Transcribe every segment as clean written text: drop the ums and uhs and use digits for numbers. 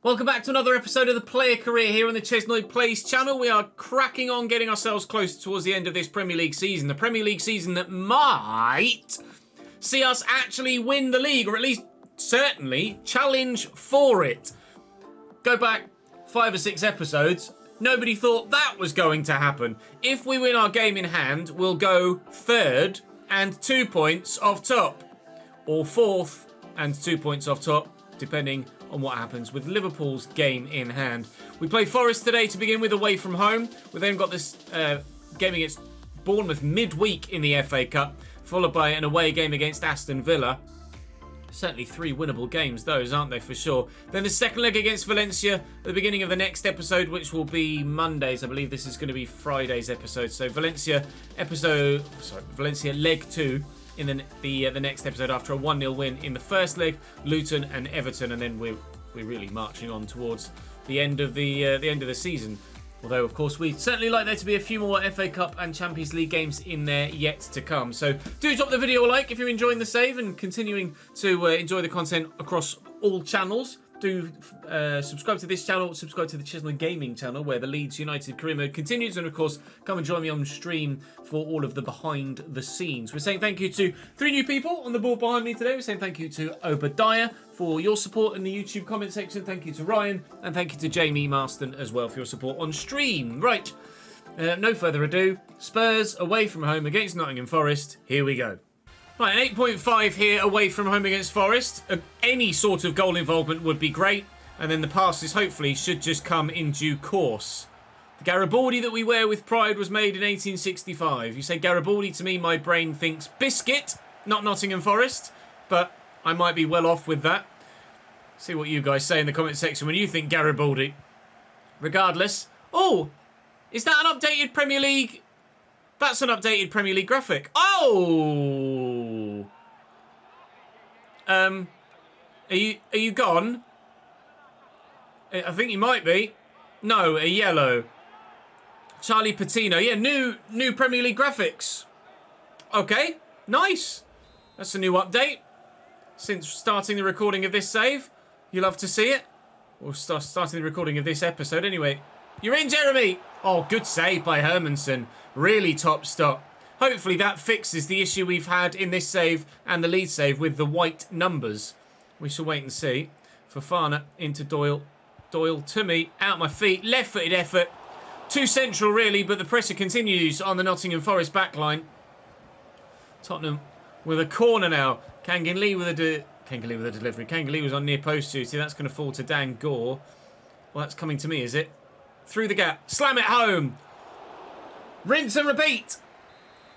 Welcome back to another episode of the Player Career here on the ChesnoidPlays channel. We are cracking on, getting ourselves close towards the end of this Premier League season. The Premier League season that might see us actually win the league, or at least certainly challenge for it. Go back 5 or 6 episodes, nobody thought that was going to happen. If we win our game in hand, we'll go 3rd and 2 points off top, or 4th and 2 points off top, depending on what happens with Liverpool's game in hand. We play Forest today to begin with, away from home. We've then got this game against Bournemouth midweek in the FA Cup, followed by an away game against Aston Villa. Certainly 3 winnable games, those, aren't they, for sure? Then the second leg against Valencia at the beginning of the next episode, which will be Mondays. I believe this is going to be Friday's episode. So Valencia leg 2 in the next episode after a 1-0 win in the first leg, Luton and Everton, and then we're really marching on towards the end of the season. Although, of course, we'd certainly like there to be a few more FA Cup and Champions League games in there yet to come. So do drop the video a like if you're enjoying the save and continuing to enjoy the content across all channels. Do subscribe to this channel, subscribe to the Chesnoid Gaming channel, where the Leeds United career mode continues, and of course come and join me on stream for all of the behind the scenes. We're saying thank you to 3 new people on the board behind me today. We're saying thank you to Obadiah for your support in the YouTube comment section. Thank you to Ryan, and thank you to Jamie Marston as well for your support on stream. Right, no further ado, Spurs away from home against Nottingham Forest. Here we go. Right, an 8.5 here away from home against Forest. Any sort of goal involvement would be great, and then the passes hopefully should just come in due course. The Garibaldi that we wear with pride was made in 1865. You say Garibaldi to me, my brain thinks biscuit, not Nottingham Forest, but I might be well off with that. See what you guys say in the comment section when you think Garibaldi. Regardless. Oh, is that an updated Premier League? That's an updated Premier League graphic. Oh! Are you gone? I think you might be. No, a yellow. Charlie Patino. Yeah, new Premier League graphics. Okay, nice. That's a new update. Since starting the recording of this save. You love to see it. Or starting the recording of this episode anyway. You're in, Jeremy! Oh, good save by Hermansen. Really top stop. Hopefully that fixes the issue we've had in this save and the lead save with the white numbers. We shall wait and see. Fofana into Doyle. Doyle to me. Out my feet. Left-footed effort. Too central, really, but the pressure continues on the Nottingham Forest backline. Tottenham with a corner now. Kangin Lee with a delivery. Kangin Lee was on near post duty. That's going to fall to Dan Gore. Well, that's coming to me, is it? Through the gap. Slam it home. Rinse and repeat.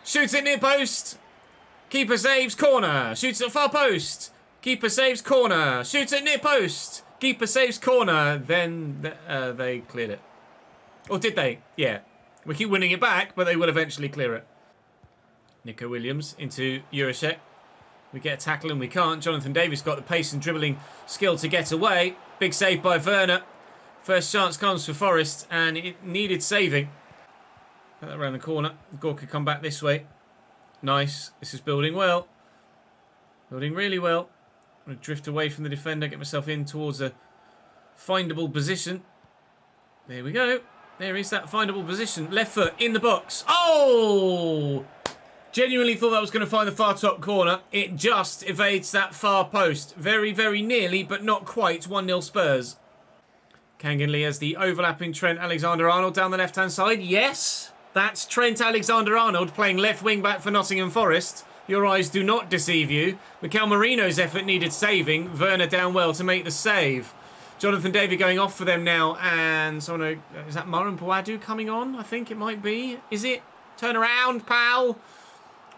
Shoots it near post. Keeper saves, corner. Shoots at far post. Keeper saves, corner. Shoots at near post. Keeper saves, corner. Then they cleared it. Or did they? Yeah. We keep winning it back, but they will eventually clear it. Nico Williams into Jurasek. We get a tackle and we can't. Jonathan Davis got the pace and dribbling skill to get away. Big save by Werner. First chance comes for Forest, and it needed saving. Put that around the corner. Gore could come back this way. Nice. This is building well. Building really well. I'm going to drift away from the defender, get myself in towards a findable position. There we go. There is that findable position. Left foot in the box. Oh! Genuinely thought that was going to find the far top corner. It just evades that far post. Very, very nearly, but not quite. 1-0 Spurs. Kangin Lee has the overlapping Trent Alexander-Arnold down the left-hand side. Yes, that's Trent Alexander-Arnold playing left wing-back for Nottingham Forest. Your eyes do not deceive you. Mikel Merino's effort needed saving. Werner down well to make the save. Jonathan David going off for them now. And so is that Maran Pawadu coming on? I think it might be. Is it? Turn around, pal.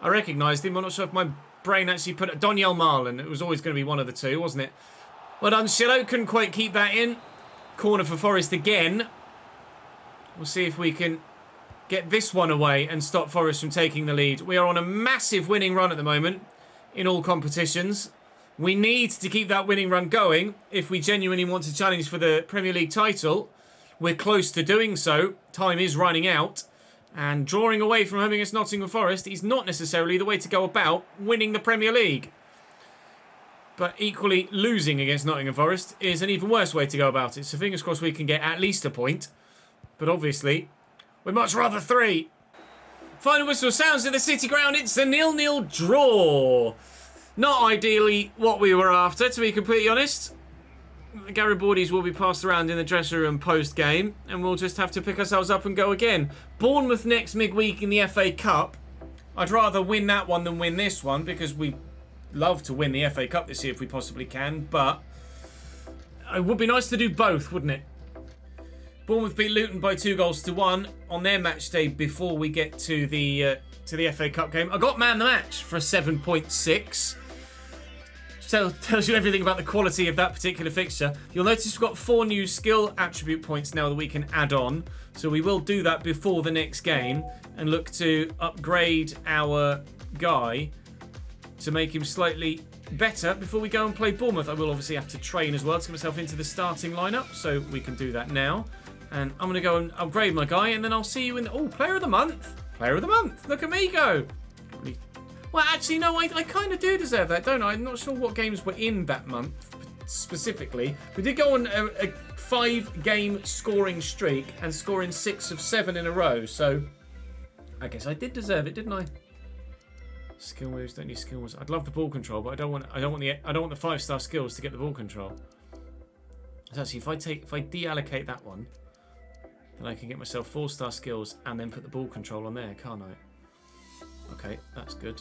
I recognised him. I'm not sure if my brain actually put it. Doniel Marlon. It was always going to be one of the two, wasn't it? Well done, Shillo. Couldn't quite keep that in. Corner for Forest again. We'll see if we can get this one away and stop Forest from taking the lead. We are on a massive winning run at the moment in all competitions. We need to keep that winning run going if we genuinely want to challenge for the Premier League title. We're close to doing so. Time is running out. And drawing away from home against Nottingham Forest is not necessarily the way to go about winning the Premier League. But equally, losing against Nottingham Forest is an even worse way to go about it. So fingers crossed we can get at least a point. But obviously, we'd much rather 3. Final whistle sounds at the City Ground. It's a 0-0 draw. Not ideally what we were after, to be completely honest. The Garibaldi's will be passed around in the dressing room post-game. And we'll just have to pick ourselves up and go again. Bournemouth next midweek in the FA Cup. I'd rather win that one than win this one, because we love to win the FA Cup this year if we possibly can, but it would be nice to do both, wouldn't it? Bournemouth beat Luton by 2-1 on their match day before we get to the FA Cup game. I got man the match for a 7.6. So tells you everything about the quality of that particular fixture. You'll notice we've got 4 new skill attribute points now that we can add on. So we will do that before the next game and look to upgrade our guy to make him slightly better before we go and play Bournemouth. I will obviously have to train as well to get myself into the starting lineup, so we can do that now. And I'm going to go and upgrade my guy, and then I'll see you in the... Oh, Player of the Month! Player of the Month! Look at me go! Well, actually, no, I kind of do deserve that, don't I? I'm not sure what games were in that month, specifically. We did go on a 5-game scoring streak and scoring 6 of 7 in a row, so I guess I did deserve it, didn't I? Skill moves, don't need skill moves. I'd love the ball control, but I don't want the 5-star skills to get the ball control. So actually, if I deallocate that one, then I can get myself 4-star skills and then put the ball control on there, can't I? Okay, that's good.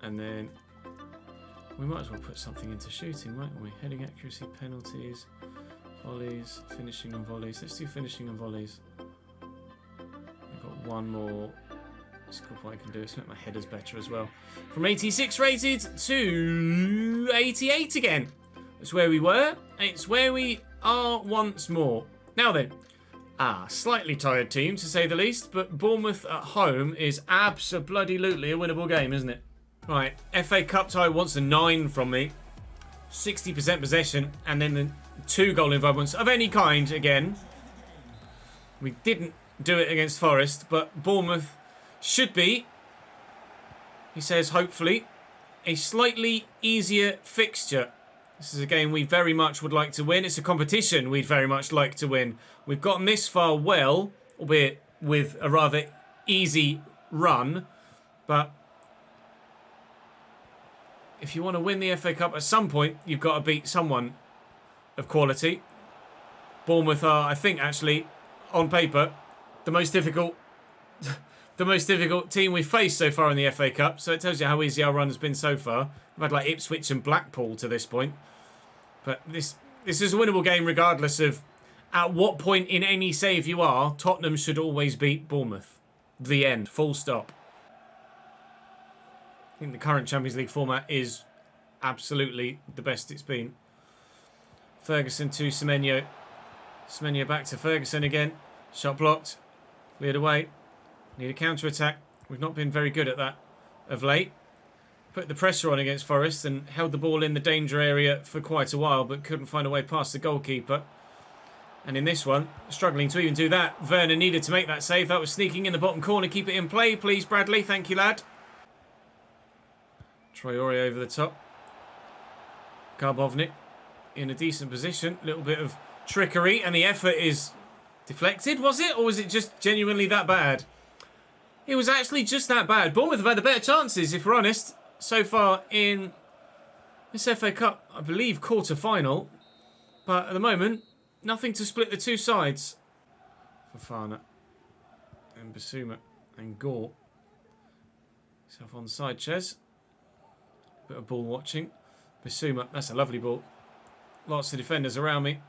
And then we might as well put something into shooting, mightn't we? Heading accuracy, penalties, volleys, finishing and volleys. Let's do finishing and volleys. I've got one more skill point I can do. Let's make my headers better as well. From 86 rated to 88 again. That's where we were. It's where we are once more. Now then, slightly tired team to say the least, but Bournemouth at home is abso-bloody-lutely a winnable game, isn't it? Right, FA Cup tie wants a 9 from me. 60% possession, and then the 2 goal involvements of any kind again. We didn't do it against Forest, but Bournemouth should be, he says hopefully, a slightly easier fixture. This is a game we very much would like to win. It's a competition we'd very much like to win. We've gotten this far well, albeit with a rather easy run. But if you want to win the FA Cup at some point, you've got to beat someone of quality. Bournemouth are, I think, actually, on paper, the most difficult team we've faced so far in the FA Cup. So it tells you how easy our run has been so far. We've had like Ipswich and Blackpool to this point. But this is a winnable game regardless of at what point in any save you are. Tottenham should always beat Bournemouth. The end. Full stop. I think the current Champions League format is absolutely the best it's been. Ferguson to Semenyo. Semenyo back to Ferguson again. Shot blocked. Cleared away. Need a counter-attack. We've not been very good at that of late. Put the pressure on against Forest and held the ball in the danger area for quite a while, but couldn't find a way past the goalkeeper. And in this one, struggling to even do that. Werner needed to make that save. That was sneaking in the bottom corner. Keep it in play, please, Bradley. Thank you, lad. Traore over the top. Garbovnik in a decent position. Little bit of trickery, and the effort is deflected, was it? Or was it just genuinely that bad? It was actually just that bad. Bournemouth have had the better chances, if we're honest, so far in this FA Cup, I believe, quarter-final. But at the moment, nothing to split the two sides. Fofana and Basuma and Gore. Self on side, Ches. Bit of ball watching. Basuma, that's a lovely ball. Lots of defenders around me.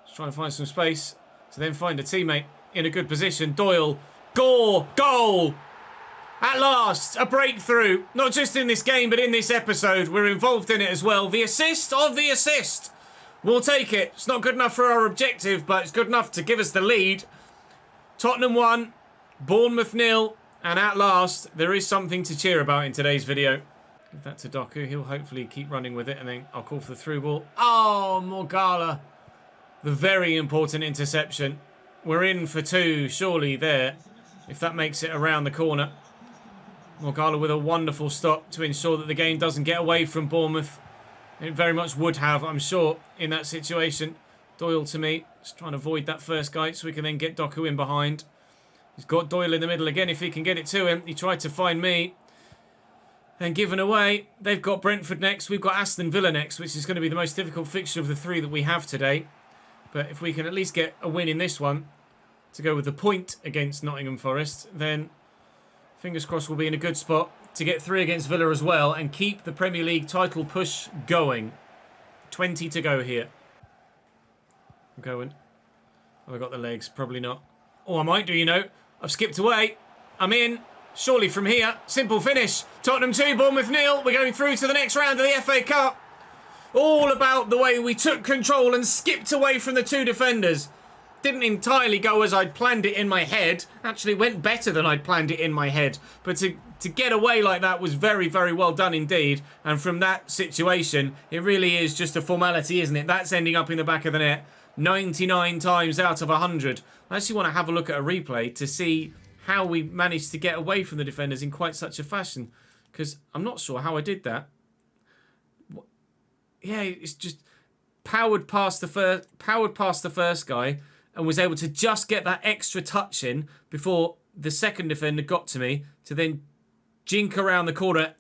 Just trying to find some space to then find a teammate in a good position. Doyle, Gore, goal! At last, a breakthrough. Not just in this game, but in this episode. We're involved in it as well. The assist of the assist. We'll take it. It's not good enough for our objective, but it's good enough to give us the lead. Tottenham 1, Bournemouth 0, and at last, there is something to cheer about in today's video. Give that to Doku. He'll hopefully keep running with it, and then I'll call for the through ball. Oh, Morgala. The very important interception. We're in for 2, surely, there. If that makes it around the corner. Morgala with a wonderful stop to ensure that the game doesn't get away from Bournemouth. It very much would have, I'm sure, in that situation. Doyle to me, just trying to avoid that first guy so we can then get Doku in behind. He's got Doyle in the middle again if he can get it to him. He tried to find me. Then given away. They've got Brentford next. We've got Aston Villa next, which is going to be the most difficult fixture of the three that we have today. But if we can at least get a win in this one to go with the point against Nottingham Forest, then fingers crossed we'll be in a good spot to get 3 against Villa as well and keep the Premier League title push going. 20 to go here. I'm going. Have I got the legs? Probably not. Oh, I might do, you know. I've skipped away. I'm in. Surely from here. Simple finish. Tottenham 2, Bournemouth 0. We're going through to the next round of the FA Cup. All about the way we took control and skipped away from the 2 defenders. Didn't entirely go as I'd planned it in my head. Actually went better than I'd planned it in my head. But to get away like that was very, very well done indeed. And from that situation, it really is just a formality, isn't it? That's ending up in the back of the net 99 times out of 100. I actually want to have a look at a replay to see how we managed to get away from the defenders in quite such a fashion. Because I'm not sure how I did that. Yeah, it's just powered past the first guy and was able to just get that extra touch in before the second defender got to me to then jink around the corner.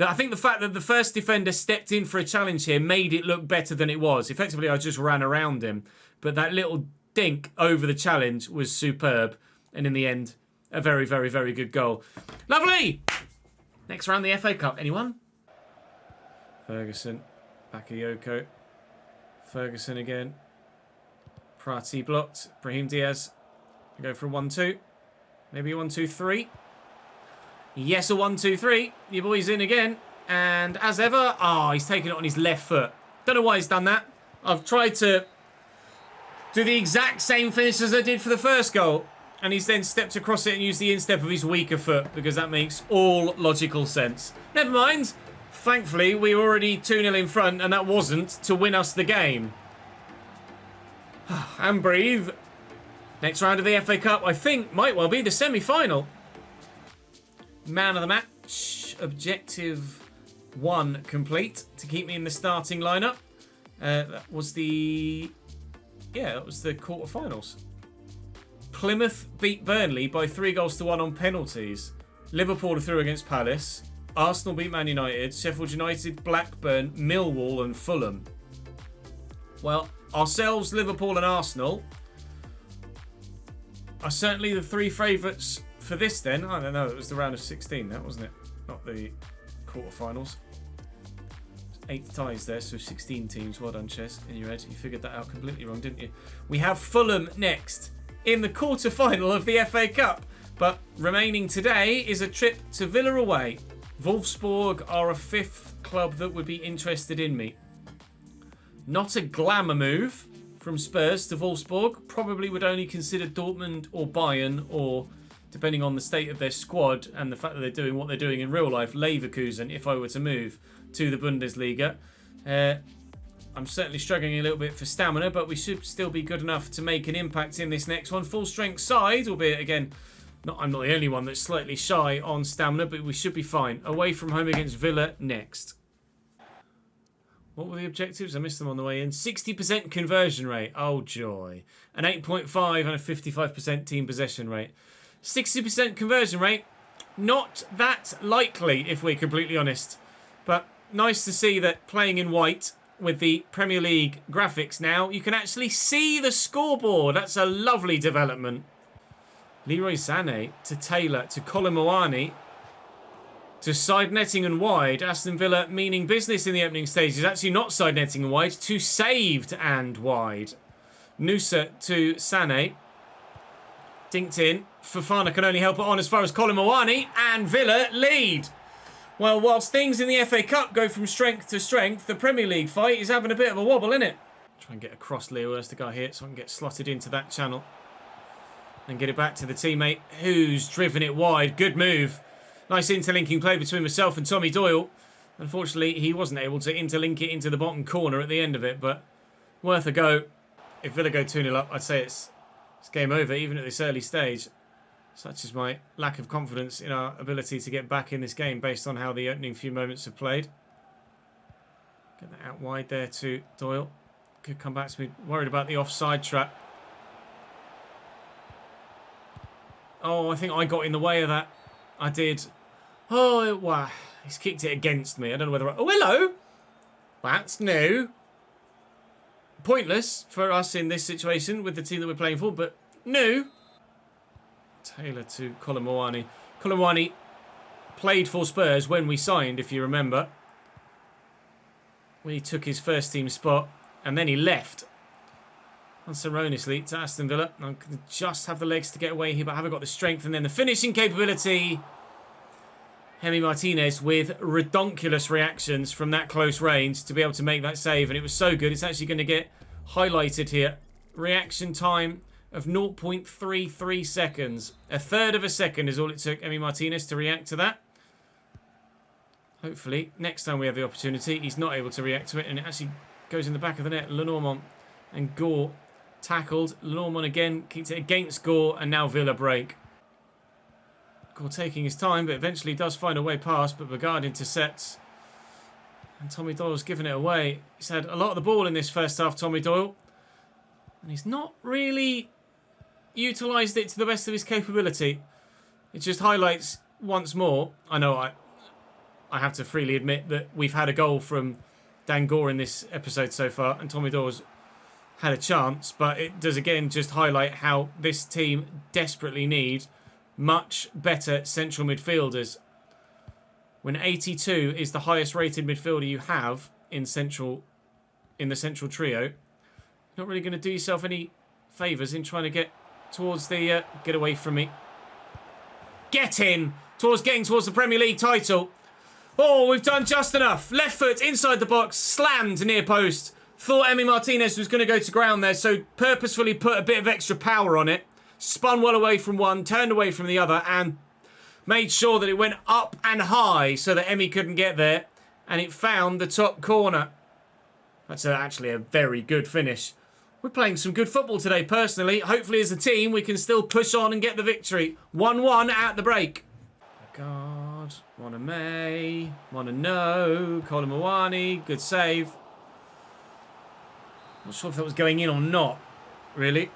I think the fact that the first defender stepped in for a challenge here made it look better than it was. Effectively, I just ran around him. But that little dink over the challenge was superb. And in the end, a very, very, very good goal. Lovely! Next round, the FA Cup. Anyone? Ferguson. Bakayoko. Ferguson again. Prati blocked. Brahim Diaz. Go for a 1-2. Maybe a 1-2-3. Yes, a 1-2-3. Your boy's in again. And as ever, he's taken it on his left foot. Don't know why he's done that. I've tried to do the exact same finish as I did for the first goal. And he's then stepped across it and used the instep of his weaker foot because that makes all logical sense. Never mind. Thankfully, we were already 2-0 in front and that wasn't to win us the game. And breathe. Next round of the FA Cup, I think, might well be the semi-final. Man of the match. Objective 1 complete to keep me in the starting lineup. That was the quarterfinals. Plymouth beat Burnley by 3-1 on penalties. Liverpool are through against Palace. Arsenal beat Man United. Sheffield United, Blackburn, Millwall and Fulham. Well, ourselves, Liverpool and Arsenal are certainly the 3 favourites for this then. I don't know, it was the round of 16, that wasn't it? Not the quarterfinals. 8 ties there, so 16 teams. Well done, Ches, in your head. You figured that out completely wrong, didn't you? We have Fulham next in the quarterfinal of the FA Cup. But remaining today is a trip to Villa away. Wolfsburg are a 5th club that would be interested in me. Not a glamour move from Spurs to Wolfsburg. Probably would only consider Dortmund or Bayern or, depending on the state of their squad and the fact that they're doing what they're doing in real life, Leverkusen, if I were to move to the Bundesliga. I'm certainly struggling a little bit for stamina, but we should still be good enough to make an impact in this next one. Full strength side, albeit again, I'm not the only one that's slightly shy on stamina, but we should be fine. Away from home against Villa next. What were the objectives? I missed them on the way in. 60% conversion rate. Oh, joy. An 8.5 and a 55% team possession rate. 60% conversion rate. Not that likely, if we're completely honest. But nice to see that playing in white with the Premier League graphics now, you can actually see the scoreboard. That's a lovely development. Leroy Sané to Taylor to Colin to side netting and wide. Aston Villa meaning business in the opening stages. Actually not side netting and wide, to saved and wide. Nusa to Sané. Dinked in. Fofana can only help it on as far as Colin and Villa lead. Well, whilst things in the FA Cup go from strength to strength, the Premier League fight is having a bit of a wobble, isn't it? Try and get across Leo as the guy here so I can get slotted into that channel. And get it back to the teammate who's driven it wide. Good move. Nice interlinking play between myself and Tommy Doyle. Unfortunately, he wasn't able to interlink it into the bottom corner at the end of it, but worth a go. If Villa go 2-0 up, I'd say it's game over, even at this early stage. Such is my lack of confidence in our ability to get back in this game based on how the opening few moments have played. Get that out wide there to Doyle. Could come back to me. Worried about the offside trap. Oh, I think I got in the way of that. I did. Oh, wow. He's kicked it against me. I don't know whether... Oh, hello. That's new. Pointless for us in this situation with the team that we're playing for, but new. Taylor to Colin Moani. Colin Moani played for Spurs when we signed, if you remember. When he took his first team spot, and then he left unceremoniously to Aston Villa. I can just have the legs to get away here, but I haven't got the strength. And then the finishing capability. Emi Martinez with redonkulous reactions from that close range to be able to make that save. And it was so good, it's actually going to get highlighted here. Reaction time of 0.33 seconds. A third of a second is all it took Emi Martinez to react to that. Hopefully, next time we have the opportunity, he's not able to react to it. And it actually goes in the back of the net. Lenormand and Gore tackled. Lenormand again keeps it against Gore, and now Villa break. Gore taking his time, but eventually does find a way past, but Bogard intercepts. And Tommy Doyle's given it away. He's had a lot of the ball in this first half, Tommy Doyle. And he's not really utilised it to the best of his capability. It just highlights once more. I know I have to freely admit that we've had a goal from Dan Gore in this episode so far, and Tommy Doyle's had a chance, but it does again just highlight how this team desperately need much better central midfielders. When 82 is the highest rated midfielder you have in the central trio, you're not really going to do yourself any favours in trying to get towards the get away from me. Get in towards getting towards the Premier League title. Oh, we've done just enough. Left foot inside the box, slammed near post. Thought Emi Martinez was going to go to ground there, so purposefully put a bit of extra power on it. Spun well away from one, turned away from the other, and made sure that it went up and high so that Emi couldn't get there. And it found the top corner. That's actually a very good finish. We're playing some good football today, personally. Hopefully, as a team, we can still push on and get the victory. 1-1 at the break. God, Mona May, Mona No, Colin Moani, good save. Not sure if that was going in or not, really.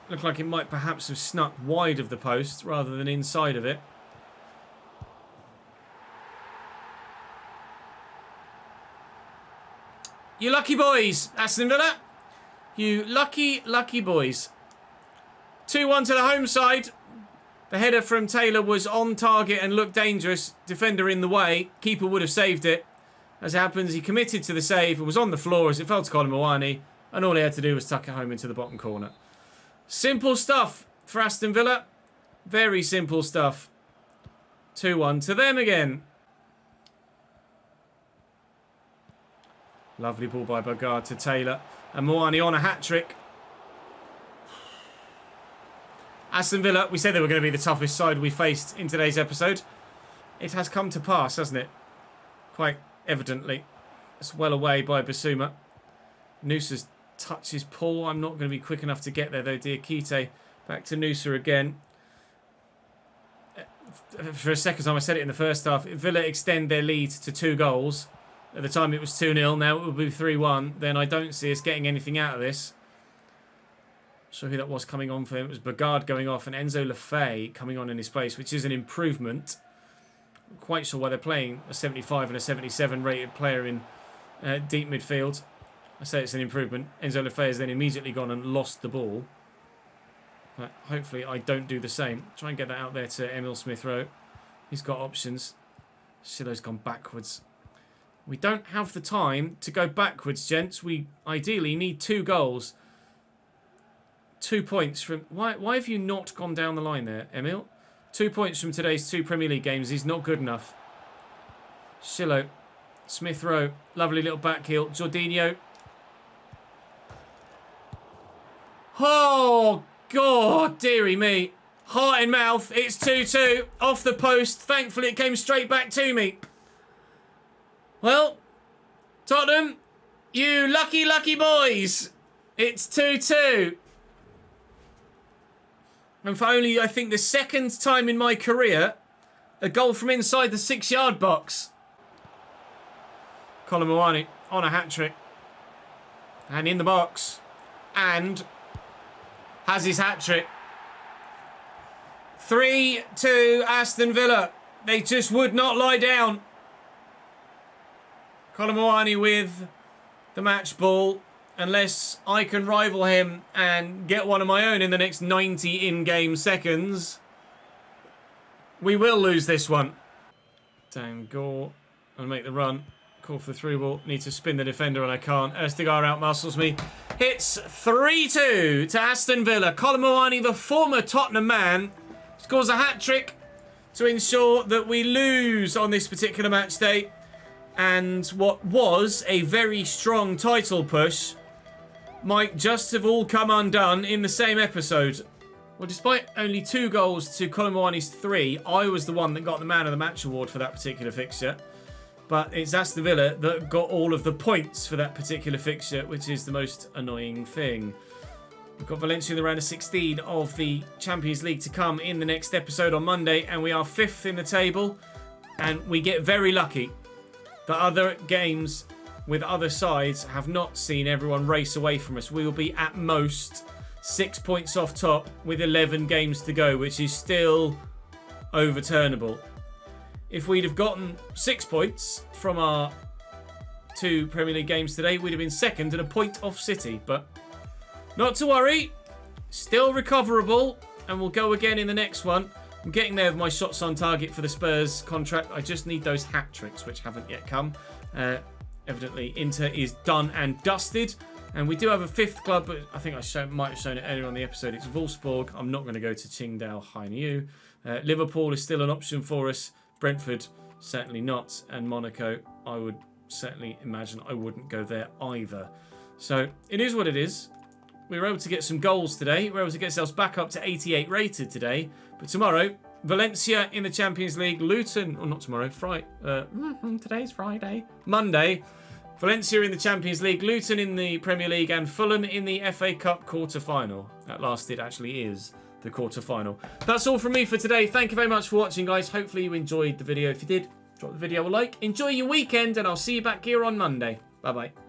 Looked like it might perhaps have snuck wide of the post rather than inside of it. You lucky boys, Aston Villa. You lucky, lucky boys. 2-1 to the home side. The header from Taylor was on target and looked dangerous. Defender in the way. Keeper would have saved it. As it happens, he committed to the save. It was on the floor as it fell to Colin Moani. And all he had to do was tuck it home into the bottom corner. Simple stuff for Aston Villa. Very simple stuff. 2-1 to them again. Lovely ball by Bogard to Taylor. And Moani on a hat-trick. Aston Villa, we said they were going to be the toughest side we faced in today's episode. It has come to pass, hasn't it? Quite evidently. It's well away by Basuma. Noosa's touches Paul. I'm not going to be quick enough to get there, though. Diakite back to Noosa again. For a second time, I said it in the first half. If Villa extend their lead to 2 goals, at the time it was 2-0, now it will be 3-1, then I don't see us getting anything out of this. Sure who that was coming on for him. It was Bogard going off and Enzo Lefebvre coming on in his place, which is an improvement. I'm quite sure why they're playing a 75 and a 77 rated player in deep midfield. I say it's an improvement. Enzo Lefebvre has then immediately gone and lost the ball. But hopefully I don't do the same. Try and get that out there to Emil Smith-Rowe. He's got options. Shiloh's gone backwards. We don't have the time to go backwards, gents. We ideally need 2 goals. 2 points from... Why have you not gone down the line there, Emil? 2 points from today's 2 Premier League games is not good enough. Shiloh. Smith-Rowe. Lovely little back heel. Jorginho. Oh, God, dearie me. Heart in mouth. It's 2-2. Off the post. Thankfully, it came straight back to me. Well, Tottenham, you lucky, lucky boys. It's 2-2. And for only, I think, the second time in my career, a goal from inside the 6-yard box. Colin Moani on a hat-trick. And in the box. And has his hat-trick. 3-2 Aston Villa. They just would not lie down. Colin Moani with the match ball. Unless I can rival him and get one of my own in the next 90 in-game seconds, we will lose this one. Down Gore. I'll make the run. Call for the through ball. Need to spin the defender and I can't. Erstigar outmuscles me. Hits 3-2 to Aston Villa. Colin Moani, the former Tottenham man, scores a hat-trick to ensure that we lose on this particular match day. And what was a very strong title push might just have all come undone in the same episode. Well, despite only 2 goals to Colin Moani's 3, I was the one that got the Man of the Match award for that particular fixture. But it's Aston Villa that got all of the points for that particular fixture, which is the most annoying thing. We've got Valencia in the round of 16 of the Champions League to come in the next episode on Monday, and we are 5th in the table, and we get very lucky. The other games with other sides have not seen everyone race away from us. We will be at most 6 points off top with 11 games to go, which is still overturnable. If we'd have gotten 6 points from our 2 Premier League games today, we'd have been second and a point off City. But not to worry, still recoverable, and we'll go again in the next one. I'm getting there with my shots on target for the Spurs contract. I just need those hat-tricks, which haven't yet come. Evidently, Inter is done and dusted. And we do have a 5th club, but I think I might have shown it earlier on the episode. It's Wolfsburg. I'm not going to go to Qingdao Hainiu. Liverpool is still an option for us. Brentford, certainly not. And Monaco, I would certainly imagine I wouldn't go there either. So, it is what it is. We were able to get some goals today. We were able to get ourselves back up to 88 rated today. But tomorrow, Valencia in the Champions League. Luton, or not tomorrow, Friday. Today's Friday. Monday. Valencia in the Champions League. Luton in the Premier League. And Fulham in the FA Cup quarter-final. At last, it actually is the quarter-final. That's all from me for today. Thank you very much for watching, guys. Hopefully you enjoyed the video. If you did, drop the video a like. Enjoy your weekend, and I'll see you back here on Monday. Bye-bye.